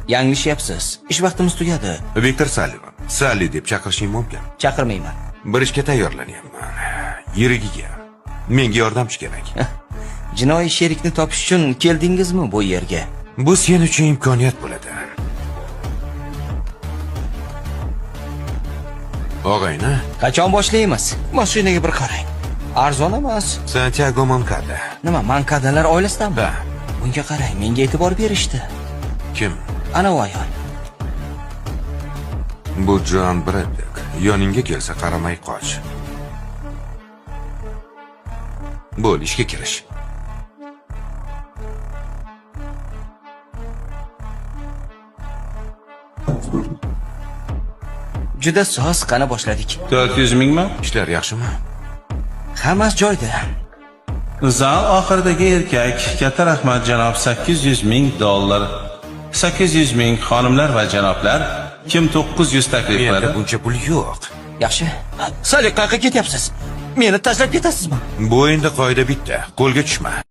Yanglishyapsiz. Ish vaqtimiz tugadi. Viktor Sullivan. Sally deb chaqirishing mumkin. Chaqirmayman. Bir ishga tayyorlanyapman. Yirigiga. Menga yordamchi kerak. Jinoiy sherikni topish uchun keldingizmi bu yerga? Bu sen uchun imkoniyat bo'ladi. Og'ayni, Qachon boshlaymiz? Mashinaga bir qarang. Arzon emas. Santiago Moncada. Nima, Moncadalar oilasidanmi? Ha. Bunga qarang, menga e'tibor berishdi. Kim? Ana u ayol. Bu John Braddock. Yoningga kelsa qaramay qoch. Bo'l, ishga kirish. Juda soz, qana boshladik. 400 mingmi? Ishlar yaxshimi? Hammasi joyida. Zal oxiridagi erkak, katta rahmat janob, 800 ming dollar. 800 ming xonimlar va janoblar, kim 900 taklif Menda qiladi? buncha pul yo'q. Yaxshi. Salik, qayerga ketyapsiz? Meni tashlab ketasizmi? Bu endi qoida bitta. Qo'lga tushma.